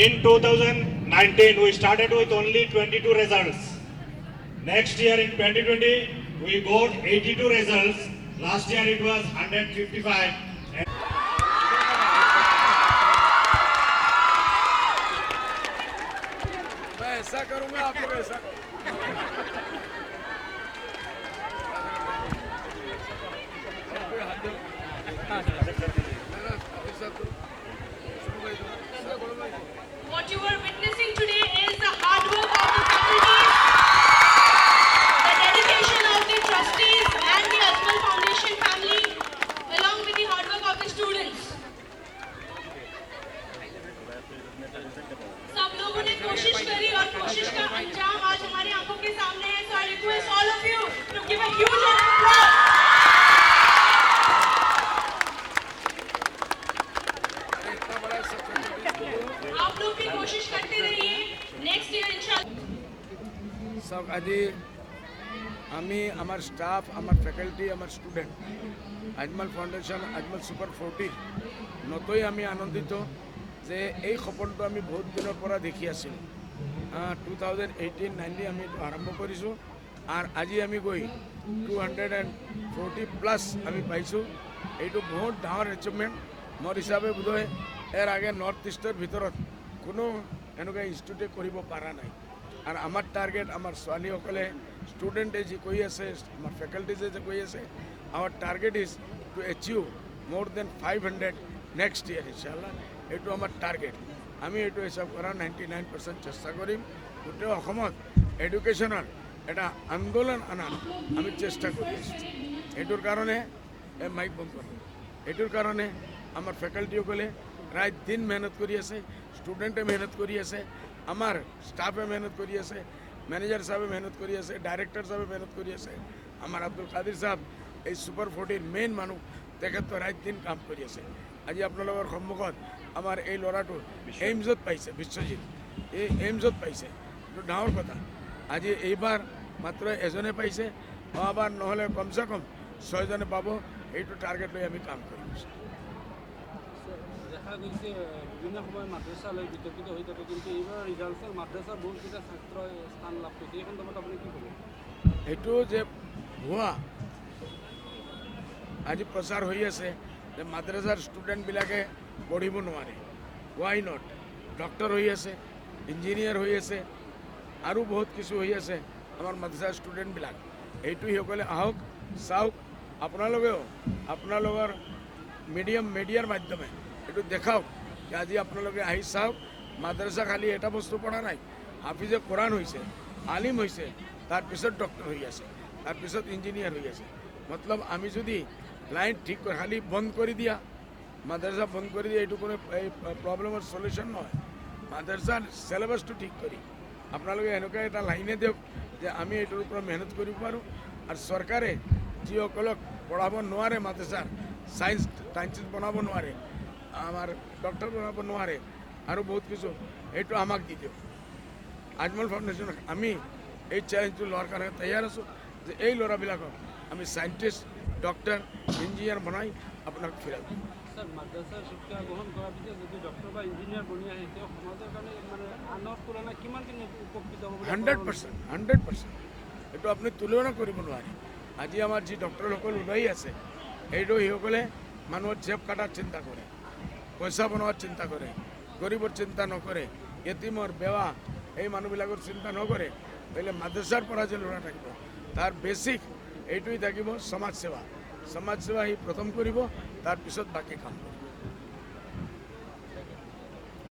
In 2019, we started with only 22 results. Next year in 2020, we got 82 results. Last year it was 155. मैं ऐसा करूंगा आप लोग ऐसा What you are witnessing today is the hard work of the faculty, the dedication of the trustees and the Ajmal Foundation family, along with the hard work of the students. सब लोगों ने कोशिश करी और कोशिश का अंजाम आज हमारी आंखों के सामने है. So I request all of you to give a huge round of applause. आप लोग भी कोशिश करते रहिए. नेक्स्ट ईयर इंशाल्लाह. সব আজি আমি আমার স্টাফ আমার ফ্যাকাল্টি আমার student Ajmal foundation Ajmal super 40 নতই আমি আনন্দিত যে এই সপোনটো আমি বহুত দিনৰ পৰা দেখি আছিলোঁ 2018-19 আমি এইটো আৰম্ভ কৰিছোঁ আৰু আজি আমি গৈ 240+ আমি পাইছোঁ. এইটো বহুত ডাঙৰ এচিভমেণ্ট মোৰ হিচাপে বোধহয় এৰ আগে নৰ্থ ইস্টেৰ ভিতৰত কোনো এনেকুৱা ইনষ্টিটিউটে কৰিব পৰা নাই. আৰু আমাৰ টাৰ্গেট আমাৰ ছোৱালীসকলে ষ্টুডেণ্টে যি কৰি আছে আমাৰ ফেকাল্টিজে যে কৰি আছে our target is to achieve more than 500 next year inshallah. এইটো আমাৰ টাৰ্গেট. আমি এইটো হিচাপ কৰা 99% চেষ্টা কৰিম. গোটেই অসমত এডুকেশ্যনৰ এটা আন্দোলন আনাৰ আমি চেষ্টা কৰি আছোঁ. এইটোৰ কাৰণে মাইক বন্ধ কৰিম. এইটোৰ কাৰণে আমাৰ ফেকাল্টিসকলে ৰাত দিন মেহনত কৰি আছে, স্টুডেন্টে মেহনত কৰি আছে, আমাৰ স্টাফে মেহনত কৰি আছে, ম্যানেজাৰ সাহেবে মেহনত কৰি আছে, ডাইৰেক্টৰ সাহেবে মেহনত কৰি আছে, আমাৰ আব্দুল কাদিৰ সাহেব এই সুপাৰ 40 মেইন মানুহ তেখেতো ৰাত দিন কাম কৰি আছে. আজি আপোনালোকৰ সন্মুখত আমাৰ এই ল'ৰাটো এইমছত পাইছে, বিশ্বজিৎ এই এইমছত পাইছে. এইটো ডাঙৰ কথা. আজি এইবাৰ মাত্ৰ এজনে পাইছে, অহাবাৰ নহ'লে কমচে কম 6জনে পাব. এইটো টাৰ্গেট লৈ আমি কাম কৰি আছোঁ. দেখা গৈছে বিভিন্ন সময় মাদ্ৰাসালৈ বিতৰ্কিত হৈ থাকে, কিন্তু এইবাৰ ৰিজাল্টৰ মাদ্ৰাসাৰ বহুতকেইটা ছাত্ৰই স্থান লাভ কৰিছে. এই সন্দৰ্ভত আপুনি কি ক'ব? এইটো যে ভুৱা আজি প্ৰচাৰ হৈ আছে যে মাদ্ৰাসাৰ ষ্টুডেণ্টবিলাকে পঢ়িব নোৱাৰে. Y not? ডক্টৰ হৈ আছে, ইঞ্জিনিয়াৰ হৈ আছে, আৰু বহুত কিছু হৈ আছে আমাৰ মাদ্ৰাসাৰ ষ্টুডেণ্টবিলাক. এইটো সকলে আহক, চাওক. আপোনালোকেও আপোনালোকৰ মিডিয়াৰ মাধ্যমে এইটো দেখাওক যে আজি আপোনালোকে আহি চাওক মাদ্রাসা খালি এটা বস্তু পঢ়া নাই, হাফিজে কোরআন হৈছে, আলিম হৈছে, তাৰপিছত ডক্টৰ হৈ আছে, তাৰপিছত ইঞ্জিনিয়াৰ হৈ আছে. মতলব আমি যদি লাইন ঠিক কৰি খালি বন্ধ কৰি দিয়া, মাদ্ৰাসা বন্ধ কৰি দিয়া, এইটো কোনো এই প্ৰব্লেমৰ সলিউশ্যন নহয়. মাদ্ৰাসাৰ সিলেবাসটো ঠিক কৰি আপোনালোকে এনেকুৱা এটা লাইনে দিয়ক যে আমি এইটোৰ ওপৰত মেহনত কৰিব পাৰোঁ. আৰু চৰকাৰে যিসকলক পঢ়াব নোৱাৰে, মাদ্ৰাসাৰ সায়েন্স বনাব নোৱাৰে, আমাৰ ডক্টৰ বনাব নোৱাৰে, আৰু বহুত কিছু, এইটো আমাক দি দিয়ক. আজমল ফাউন্ডেশ্যনক আমি এই চ্যালেঞ্জটো লোৱাৰ কাৰণে তৈয়াৰ আছোঁ যে এই ল'ৰাবিলাকক আমি সাইণ্টিষ্ট, ডক্টৰ, ইঞ্জিনিয়াৰ বনাই আপোনাক ফিৰাই দিম. স্যাৰ, মাদ্ৰাসাৰ শিক্ষা গ্ৰহণ কৰাৰ পিছত যদি ডক্টৰ বা ইঞ্জিনিয়াৰ বনি আহে, তেওঁ সমাজৰ কাৰণে মানে আনৰ তুলনাত কিমানখিনি উপকৃত হ'ব? 100%. এইটো আপুনি তুলনা কৰিব নোৱাৰে. আজি আমাৰ যি ডক্টৰসকল ওলাই আছে, এইটো সিসকলে মানুহৰ জেব কাটাৰ চিন্তা কৰে, পইচা বনোৱাৰ চিন্তা কৰে, গৰিবৰ চিন্তা নকৰে, এতিমৰ বেৱা এই মানুহবিলাকৰ চিন্তা নকৰে. তাহলে মাদ্ৰাসাৰ পৰা যে ল'ৰা থাকিব তাৰ বেছিক এইটোই থাকিব সমাজ সেৱা. সমাজ সেৱা সি প্ৰথম কৰিব, তাৰপিছত বাকী কাম কৰিব.